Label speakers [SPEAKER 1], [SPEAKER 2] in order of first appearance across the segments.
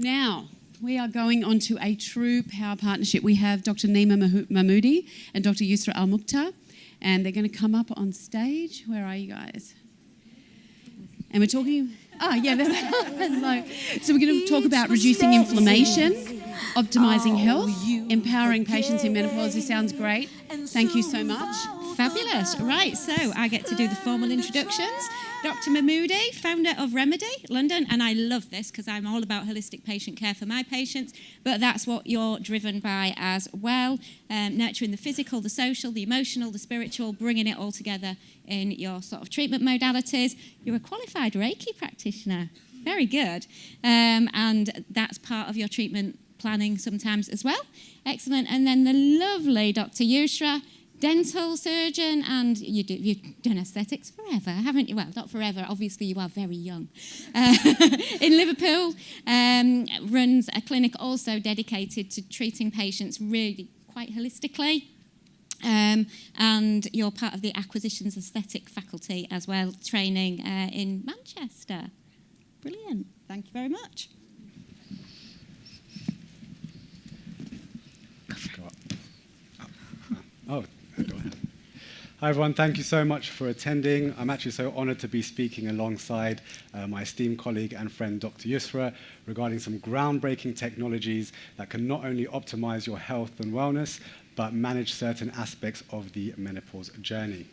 [SPEAKER 1] Now, we are going on to a true power partnership. We have Dr. Nima Mahmoodi and Dr. Yusra Al-Mukhtar, and they're going to come up on stage. Where are you guys? And we're talking... Oh, yeah. So we're going to talk about reducing inflammation, optimising health, empowering patients in menopause. This sounds great. Thank you so much.
[SPEAKER 2] Fabulous. Right, so I get to do the formal introductions. Dr. Mahmoodi, founder of Remedy London, and I love this because I'm all about holistic patient care for my patients, but that's what you're driven by as well, nurturing the physical, the social, the emotional, the spiritual, bringing it all together in your sort of treatment modalities. You're a qualified Reiki practitioner. Very good. And that's part of your treatment planning sometimes as well. Excellent. And then the lovely Dr. Yusra, dental surgeon, and you've done aesthetics forever, haven't you? Well, not forever, obviously you are very young. In Liverpool, runs a clinic also dedicated to treating patients really quite holistically. And you're part of the acquisitions aesthetic faculty as well, training in Manchester. Brilliant. Thank you very much.
[SPEAKER 3] Oh. Go ahead. Hi everyone, thank you so much for attending. I'm actually so honoured to be speaking alongside my esteemed colleague and friend Dr. Yusra regarding some groundbreaking technologies that can not only optimise your health and wellness, but manage certain aspects of the menopause journey.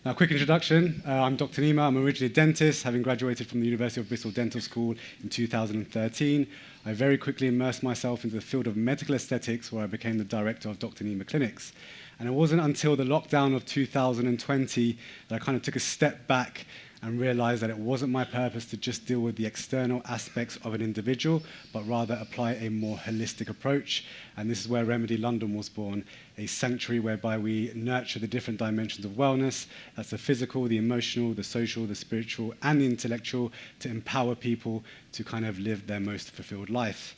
[SPEAKER 3] Now, quick introduction. I'm Dr. Nima. I'm originally a dentist, having graduated from the University of Bristol Dental School in 2013. I very quickly immersed myself into the field of medical aesthetics, where I became the director of Dr. Nima Clinics. And it wasn't until the lockdown of 2020 that I kind of took a step back and realized that it wasn't my purpose to just deal with the external aspects of an individual, but rather apply a more holistic approach. And this is where Remedy London was born, a sanctuary whereby we nurture the different dimensions of wellness. That's the physical, the emotional, the social, the spiritual, and the intellectual, to empower people to kind of live their most fulfilled life.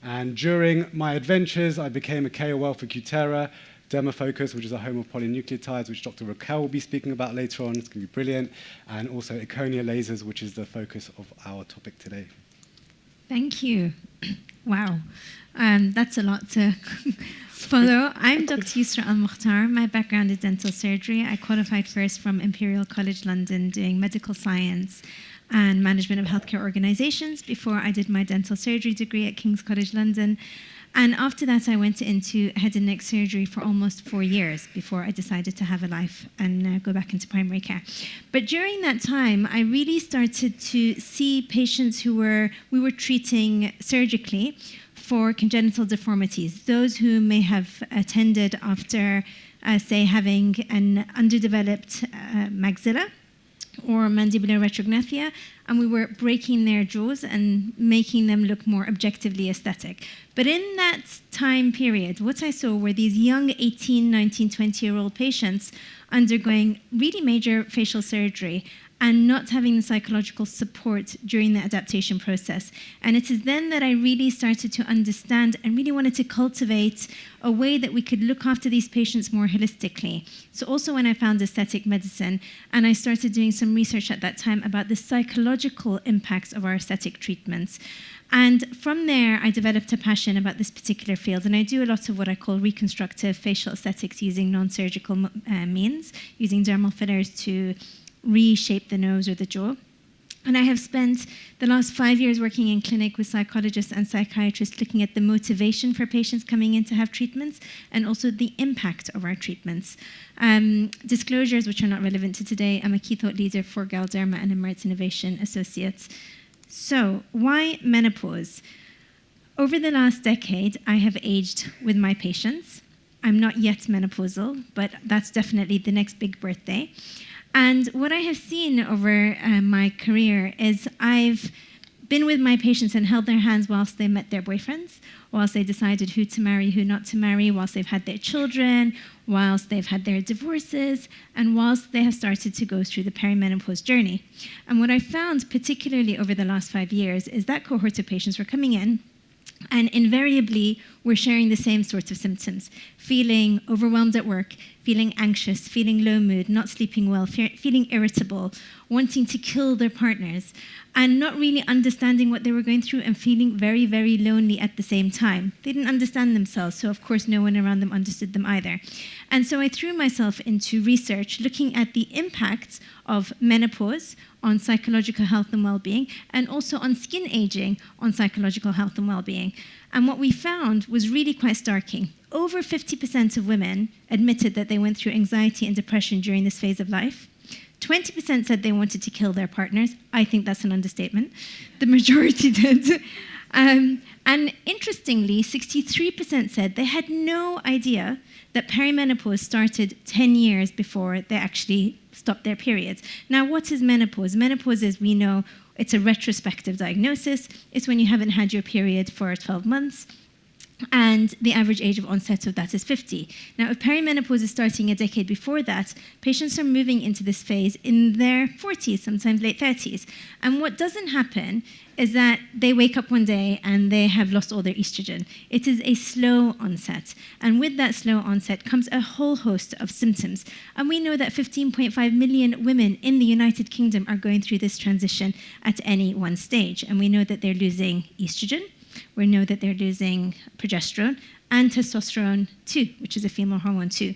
[SPEAKER 3] And during my adventures, I became a KOL for Cutera, Dermafocus, which is a home of polynucleotides, which Dr. Raquel will be speaking about later on. It's going to be brilliant. And also Erchonia Lasers, which is the focus of our topic today.
[SPEAKER 4] Thank you. Wow. That's a lot to follow. I'm Dr. Yusra Al-Mukhtar. My background is dental surgery. I qualified first from Imperial College London doing medical science and management of healthcare organizations before I did my dental surgery degree at King's College London. And after that, I went into head and neck surgery for almost 4 years before I decided to have a life and go back into primary care. But during that time, I really started to see patients who we were treating surgically for congenital deformities, those who may have attended after, say, having an underdeveloped maxilla or mandibular retrognathia, and we were breaking their jaws and making them look more objectively aesthetic. But in that time period, what I saw were these young 18, 19, 20-year-old patients undergoing really major facial surgery and not having the psychological support during the adaptation process. And it is then that I really started to understand and really wanted to cultivate a way that we could look after these patients more holistically. So also when I found aesthetic medicine, and I started doing some research at that time about the psychological impacts of our aesthetic treatments. And from there, I developed a passion about this particular field. And I do a lot of what I call reconstructive facial aesthetics using non-surgical means, using dermal fillers to reshape the nose or the jaw. And I have spent the last 5 years working in clinic with psychologists and psychiatrists looking at the motivation for patients coming in to have treatments and also the impact of our treatments. Disclosures, which are not relevant to today, I'm a key thought leader for Galderma and Emirates Innovation Associates. So, why menopause? Over the last decade, I have aged with my patients. I'm not yet menopausal, but that's definitely the next big birthday. And what I have seen over my career is I've been with my patients and held their hands whilst they met their boyfriends, whilst they decided who to marry, who not to marry, whilst they've had their children, whilst they've had their divorces, and whilst they have started to go through the perimenopause journey. And what I found, particularly over the last 5 years, is that cohort of patients were coming in and invariably, we're sharing the same sorts of symptoms: feeling overwhelmed at work, feeling anxious, feeling low mood, not sleeping well, feeling irritable, wanting to kill their partners, and not really understanding what they were going through and feeling very, very lonely at the same time. They didn't understand themselves, so of course no one around them understood them either. And so I threw myself into research looking at the impacts of menopause on psychological health and well-being, and also on skin aging on psychological health and well-being. And what we found was really quite starking. Over 50% of women admitted that they went through anxiety and depression during this phase of life. 20% said they wanted to kill their partners. I think that's an understatement. The majority did. And interestingly, 63% said they had no idea that perimenopause started 10 years before they actually stopped their periods. Now, what is menopause? Menopause, as we know, it's a retrospective diagnosis. It's when you haven't had your period for 12 months. And the average age of onset of that is 50. Now, if perimenopause is starting a decade before that, patients are moving into this phase in their 40s, sometimes late 30s. And what doesn't happen is that they wake up one day and they have lost all their estrogen. It is a slow onset. And with that slow onset comes a whole host of symptoms. And we know that 15.5 million women in the United Kingdom are going through this transition at any one stage. And we know that they're losing estrogen. We know that they're losing progesterone and testosterone too, which is a female hormone too.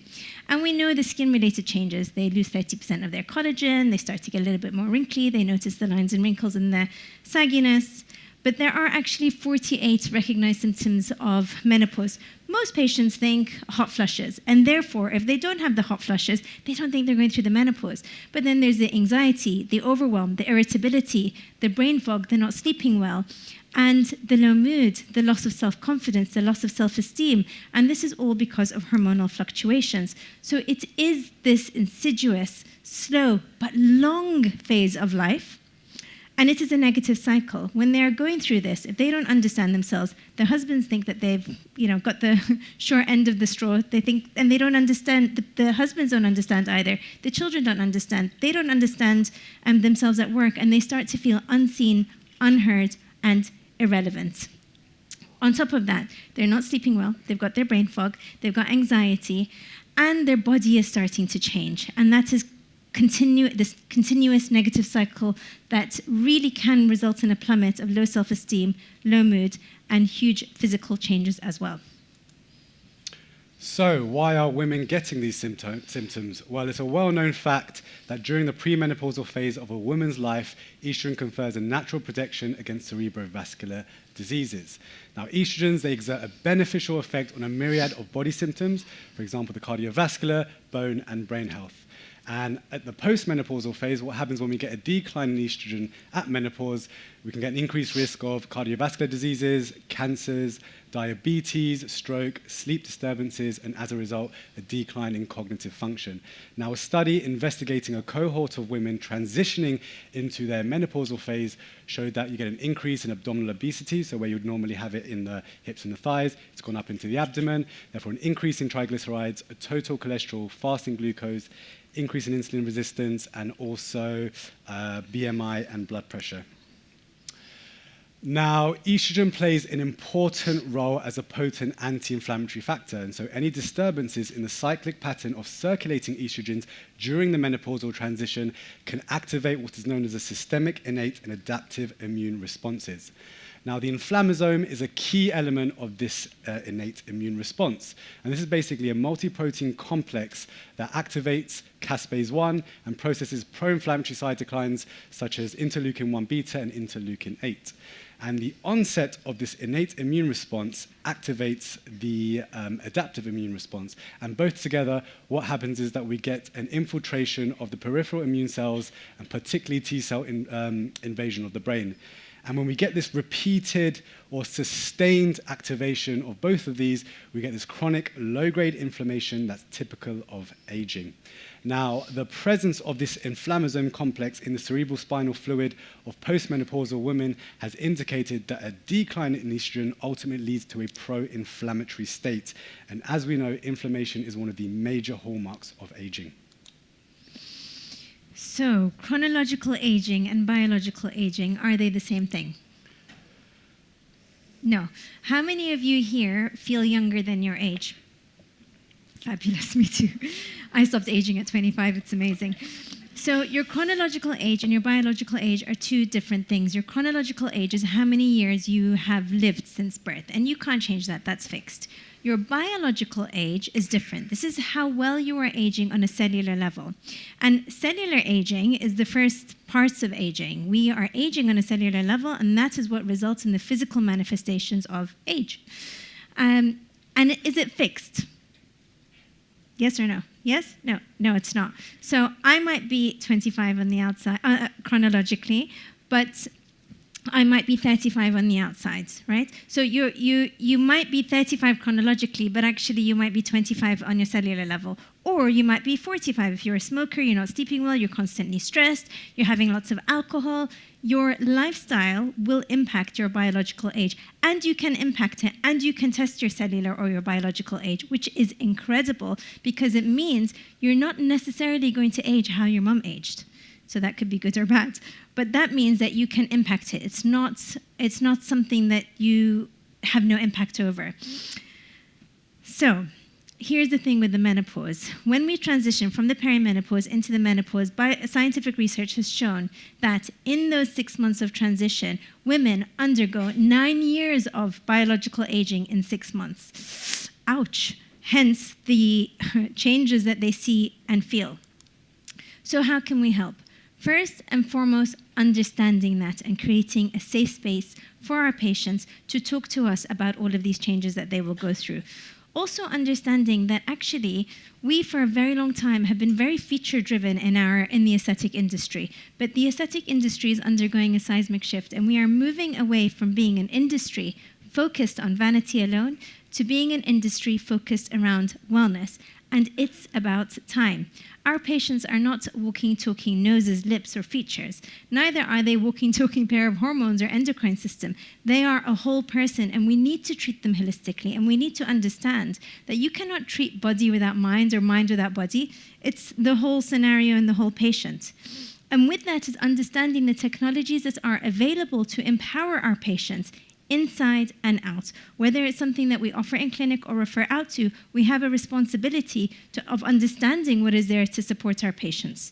[SPEAKER 4] And we know the skin-related changes. They lose 30% of their collagen. They start to get a little bit more wrinkly. They notice the lines and wrinkles and the sagginess. But there are actually 48 recognized symptoms of menopause. Most patients think hot flushes, and therefore, if they don't have the hot flushes, they don't think they're going through the menopause. But then there's the anxiety, the overwhelm, the irritability, the brain fog, they're not sleeping well, and the low mood, the loss of self-confidence, the loss of self-esteem. And this is all because of hormonal fluctuations. So it is this insidious, slow, but long phase of life. And it is a negative cycle. When they are going through this, if they don't understand themselves, their husbands think that they've, got the short end of the straw. They think, and they don't understand. The husbands don't understand either. The children don't understand. They don't understand themselves at work, and they start to feel unseen, unheard, and irrelevant. On top of that, they're not sleeping well. They've got their brain fog. They've got anxiety, and their body is starting to change. And that is this continuous negative cycle that really can result in a plummet of low self-esteem, low mood, and huge physical changes as well.
[SPEAKER 3] So, why are women getting these symptoms? Well, it's a well-known fact that during the premenopausal phase of a woman's life, estrogen confers a natural protection against cerebrovascular diseases. Now, estrogens, they exert a beneficial effect on a myriad of body symptoms, for example, the cardiovascular, bone, and brain health. And at the postmenopausal phase, what happens when we get a decline in estrogen at menopause, we can get an increased risk of cardiovascular diseases, cancers, diabetes, stroke, sleep disturbances, and as a result, a decline in cognitive function. Now, a study investigating a cohort of women transitioning into their menopausal phase showed that you get an increase in abdominal obesity, so where you would normally have it in the hips and the thighs, it's gone up into the abdomen, therefore an increase in triglycerides, a total cholesterol, fasting glucose, increase in insulin resistance, and also BMI and blood pressure. Now, estrogen plays an important role as a potent anti-inflammatory factor, and so any disturbances in the cyclic pattern of circulating estrogens during the menopausal transition can activate what is known as a systemic, innate, and adaptive immune responses. Now, the inflammasome is a key element of this innate immune response. And this is basically a multi-protein complex that activates caspase-1 and processes pro-inflammatory cytokines such as interleukin-1 beta and interleukin-8. And the onset of this innate immune response activates the adaptive immune response. And both together, what happens is that we get an infiltration of the peripheral immune cells, and particularly T-cell invasion of the brain. And when we get this repeated or sustained activation of both of these, we get this chronic low-grade inflammation that's typical of aging. Now, the presence of this inflammasome complex in the cerebral spinal fluid of postmenopausal women has indicated that a decline in estrogen ultimately leads to a pro-inflammatory state. And as we know, inflammation is one of the major hallmarks of aging.
[SPEAKER 4] So, chronological aging and biological aging, are they the same thing? No. How many of you here feel younger than your age? Fabulous, me too. I stopped aging at 25, it's amazing. So your chronological age and your biological age are two different things. Your chronological age is how many years you have lived since birth, and you can't change that. That's fixed. Your biological age is different. This is how well you are aging on a cellular level. And cellular aging is the first parts of aging. We are aging on a cellular level, and that is what results in the physical manifestations of age. And is it fixed? Yes or no? Yes? No. No, it's not. So I might be 25 on the outside, chronologically, but I might be 35 on the outside, right? So you might be 35 chronologically, but actually you might be 25 on your cellular level. Or you might be 45 if you're a smoker, you're not sleeping well, you're constantly stressed, you're having lots of alcohol. Your lifestyle will impact your biological age, and you can impact it, and you can test your cellular or your biological age, which is incredible because it means you're not necessarily going to age how your mom aged. So that could be good or bad. But that means that you can impact it. It's not something that you have no impact over. So here's the thing with the menopause. When we transition from the perimenopause into the menopause, scientific research has shown that in those 6 months of transition, women undergo 9 years of biological aging in 6 months. Ouch. Hence the changes that they see and feel. So how can we help? First and foremost, understanding that and creating a safe space for our patients to talk to us about all of these changes that they will go through. Also understanding that actually we for a very long time have been very feature-driven in the aesthetic industry, but the aesthetic industry is undergoing a seismic shift, and we are moving away from being an industry focused on vanity alone to being an industry focused around wellness. And it's about time. Our patients are not walking, talking noses, lips, or features. Neither are they walking, talking pair of hormones or endocrine system. They are a whole person, and we need to treat them holistically. And we need to understand that you cannot treat body without mind or mind without body. It's the whole scenario and the whole patient. And with that is understanding the technologies that are available to empower our patients inside and out. Whether it's something that we offer in clinic or refer out to, we have a responsibility of understanding what is there to support our patients.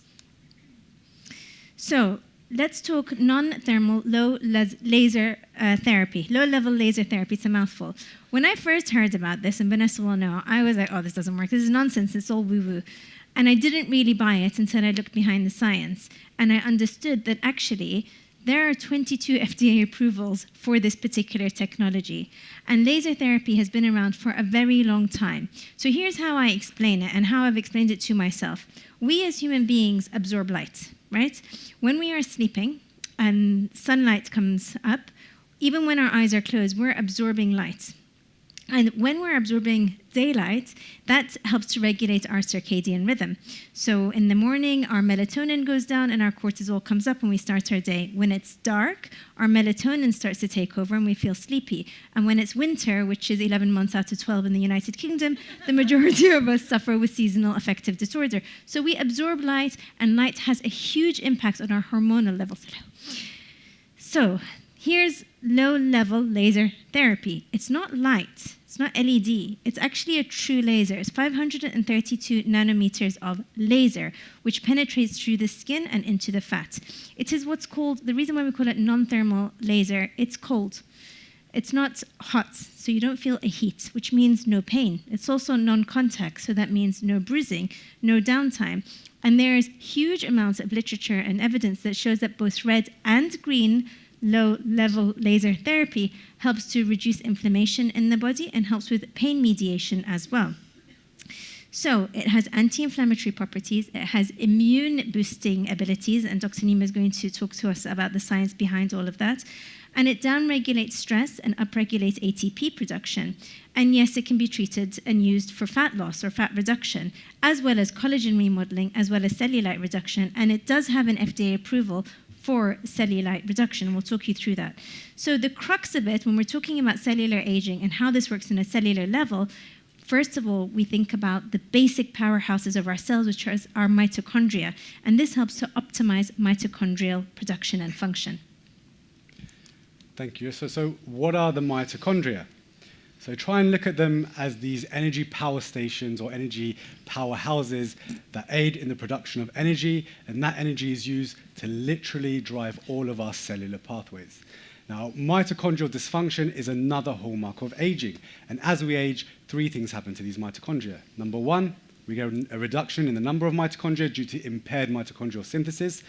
[SPEAKER 4] So let's talk non-thermal laser therapy, low-level laser therapy. It's a mouthful. When I first heard about this, and Vanessa will know, I was like, oh, this doesn't work. This is nonsense. It's all woo-woo. And I didn't really buy it until I looked behind the science. And I understood that actually there are 22 FDA approvals for this particular technology, and laser therapy has been around for a very long time. So here's how I explain it and how I've explained it to myself. We as human beings absorb light, right? When we are sleeping and sunlight comes up, even when our eyes are closed, we're absorbing light. And when we're absorbing daylight, that helps to regulate our circadian rhythm. So in the morning, our melatonin goes down and our cortisol comes up and we start our day. When it's dark, our melatonin starts to take over and we feel sleepy. And when it's winter, which is 11 months out of 12 in the United Kingdom, the majority of us suffer with seasonal affective disorder. So we absorb light, and light has a huge impact on our hormonal levels. So here's low-level laser therapy. It's not light. It's not LED. It's actually a true laser. It's 532 nanometers of laser, which penetrates through the skin and into the fat. It is what's called, the reason why we call it non-thermal laser, it's cold. It's not hot, so you don't feel a heat, which means no pain. It's also non-contact, so that means no bruising, no downtime. And there's huge amounts of literature and evidence that shows that both red and green low-level laser therapy helps to reduce inflammation in the body and helps with pain mediation as well. So it has anti-inflammatory properties, it has immune-boosting abilities, and Dr. Nima is going to talk to us about the science behind all of that. And it downregulates stress and upregulates ATP production. And yes, it can be treated and used for fat loss or fat reduction, as well as collagen remodeling, as well as cellulite reduction. And it does have an FDA approval for cellulite reduction. We'll talk you through that. So the crux of it, when we're talking about cellular aging and how this works in a cellular level, first of all, we think about the basic powerhouses of our cells, which are our mitochondria. And this helps to optimize mitochondrial production and function.
[SPEAKER 3] Thank you. So what are the mitochondria? So try and look at them as these energy power stations or energy powerhouses that aid in the production of energy, and that energy is used to literally drive all of our cellular pathways. Now, mitochondrial dysfunction is another hallmark of aging, and as we age, 3 things happen to these mitochondria. Number 1, we get a reduction in the number of mitochondria due to impaired mitochondrial synthesis.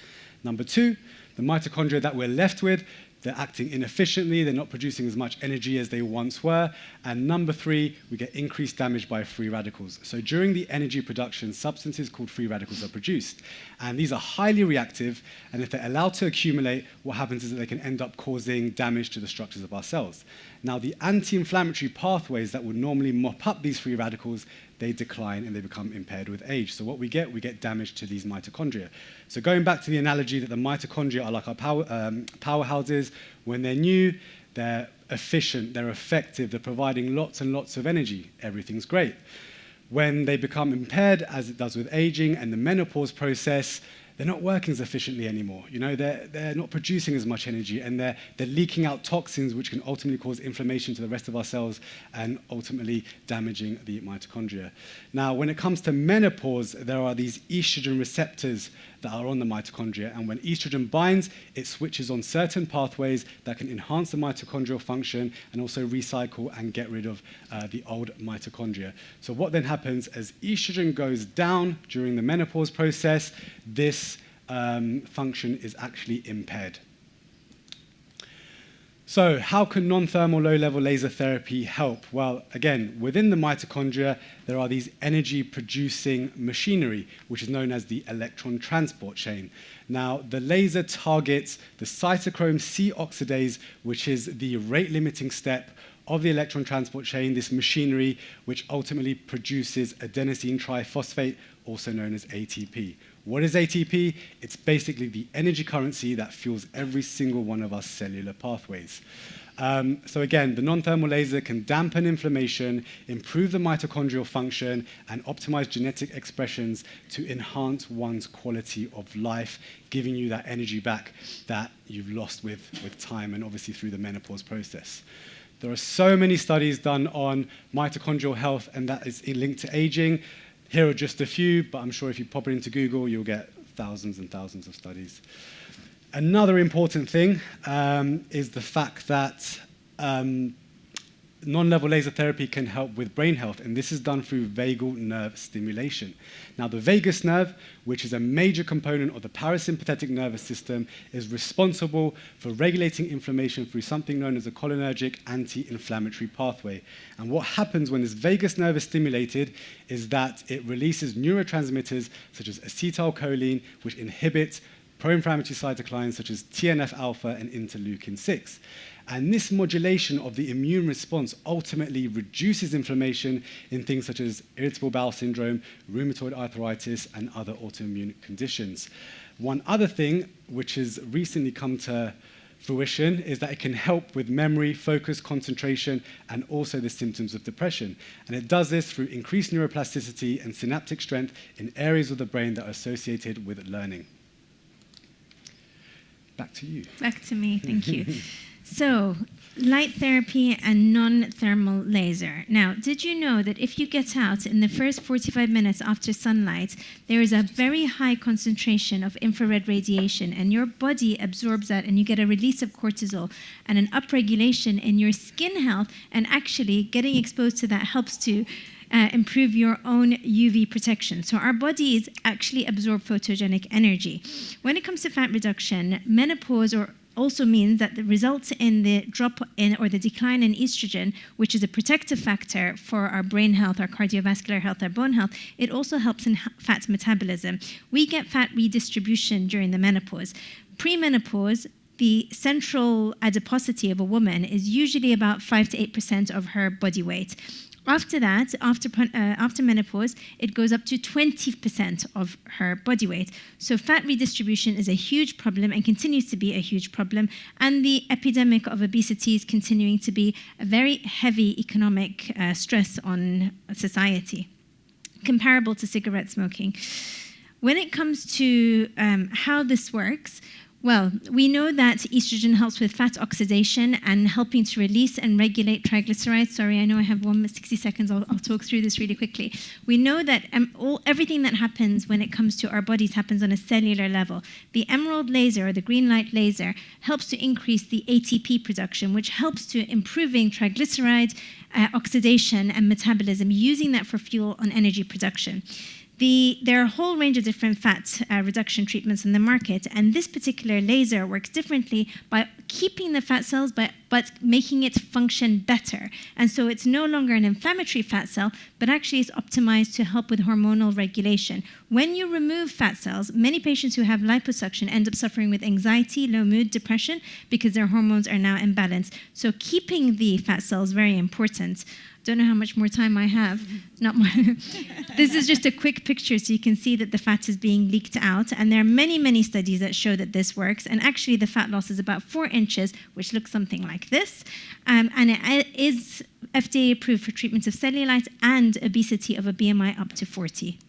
[SPEAKER 3] Number 2, the mitochondria that we're left with, they're acting inefficiently, they're not producing as much energy as they once were. And number 3, we get increased damage by free radicals. So during the energy production, substances called free radicals are produced. And these are highly reactive, and if they're allowed to accumulate, what happens is that they can end up causing damage to the structures of our cells. Now, the anti-inflammatory pathways that would normally mop up these free radicals, they decline and they become impaired with age. So what we get damage to these mitochondria. So going back to the analogy that the mitochondria are like our powerhouses, when they're new, they're efficient, they're effective, they're providing lots and lots of energy. Everything's great. When they become impaired, as it does with aging and the menopause process, they're not working as efficiently anymore. You know, they're not producing as much energy, and they're leaking out toxins which can ultimately cause inflammation to the rest of our cells and ultimately damaging the mitochondria. Now, when it comes to menopause, there are these estrogen receptors that are on the mitochondria, and when estrogen binds, it switches on certain pathways that can enhance the mitochondrial function and also recycle and get rid of the old mitochondria. So what then happens as estrogen goes down during the menopause process, this function is actually impaired. So how can non-thermal low-level laser therapy help? Well, again, within the mitochondria, there are these energy-producing machinery, which is known as the electron transport chain. Now, the laser targets the cytochrome C oxidase, which is the rate-limiting step of the electron transport chain, this machinery, which ultimately produces adenosine triphosphate, also known as ATP. What is ATP? It's basically the energy currency that fuels every single one of our cellular pathways. So again, the non-thermal laser can dampen inflammation, improve the mitochondrial function, and optimize genetic expressions to enhance one's quality of life, giving you that energy back that you've lost with time and obviously through the menopause process. There are so many studies done on mitochondrial health, and that is linked to aging. Here are just a few, but I'm sure if you pop it into Google, you'll get thousands and thousands of studies. Another important thing is the fact that non-level laser therapy can help with brain health, and this is done through vagal nerve stimulation. Now, the vagus nerve, which is a major component of the parasympathetic nervous system, is responsible for regulating inflammation through something known as a cholinergic anti-inflammatory pathway. And what happens when this vagus nerve is stimulated is that it releases neurotransmitters such as acetylcholine, which inhibit pro-inflammatory cytokines such as TNF-alpha and interleukin-6. And this modulation of the immune response ultimately reduces inflammation in things such as irritable bowel syndrome, rheumatoid arthritis, and other autoimmune conditions. One other thing which has recently come to fruition is that it can help with memory, focus, concentration, and also the symptoms of depression. And it does this through increased neuroplasticity and synaptic strength in areas of the brain that are associated with learning. Back to you.
[SPEAKER 4] Back to me, thank you. So, light therapy and non-thermal laser. Now, did you know that if you get out in the first 45 minutes after sunlight, there is a very high concentration of infrared radiation, and your body absorbs that, and you get a release of cortisol and an upregulation in your skin health, and actually getting exposed to that helps to improve your own UV protection. So our bodies actually absorb photogenic energy. When it comes to fat reduction, menopause also means that the results in the drop in or the decline in estrogen, which is a protective factor for our brain health, our cardiovascular health, our bone health, it also helps in fat metabolism. We get fat redistribution during the menopause. Pre-menopause, the central adiposity of a woman is usually about 5 to 8% of her body weight. After that, after menopause, it goes up to 20% of her body weight. So fat redistribution is a huge problem and continues to be a huge problem. And the epidemic of obesity is continuing to be a very heavy economic stress on society, comparable to cigarette smoking. When it comes to how this works, Well, we know that estrogen helps with fat oxidation and helping to release and regulate triglycerides. Sorry, I know I have 60 seconds. I'll talk through this really quickly. We know that everything that happens when it comes to our bodies happens on a cellular level. The emerald laser, or the green light laser, helps to increase the ATP production, which helps to improving triglyceride oxidation and metabolism, using that for fuel and energy production. There are a whole range of different fat reduction treatments in the market, and this particular laser works differently by keeping the fat cells but making it function better. And so it's no longer an inflammatory fat cell, but actually is optimized to help with hormonal regulation. When you remove fat cells, many patients who have liposuction end up suffering with anxiety, low mood, depression, because their hormones are now imbalanced. So keeping the fat cells is very important. Don't know how much more time I have. Not more. This is just a quick picture so you can see that the fat is being leaked out. And there are many, many studies that show that this works. And actually the fat loss is about 4 inches, which looks something like this. And it is FDA approved for treatments of cellulite and obesity of a BMI up to 40.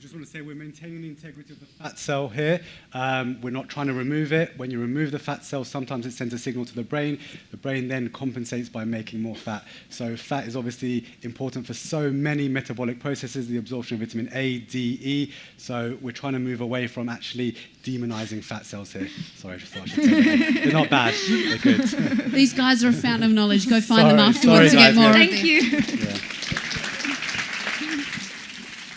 [SPEAKER 3] I want to say we're maintaining the integrity of the fat cell here. We're not trying to remove it. When you remove the fat cell, sometimes it sends a signal to the brain. The brain then compensates by making more fat. So fat is obviously important for so many metabolic processes, the absorption of vitamin A, D, E. So we're trying to move away from actually demonizing fat cells here. Sorry, I should say they're not bad. They're good.
[SPEAKER 1] These guys are a fountain of knowledge. Go find them afterwards to get more.
[SPEAKER 4] Thank you.
[SPEAKER 3] Yeah.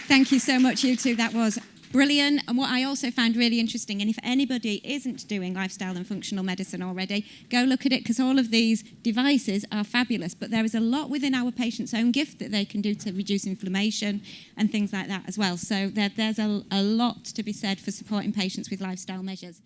[SPEAKER 2] Thank you so much, you two. That was brilliant. And what I also found really interesting, and if anybody isn't doing lifestyle and functional medicine already, go look at it, because all of these devices are fabulous. But there is a lot within our patient's own gift that they can do to reduce inflammation and things like that as well. So there's a lot to be said for supporting patients with lifestyle measures.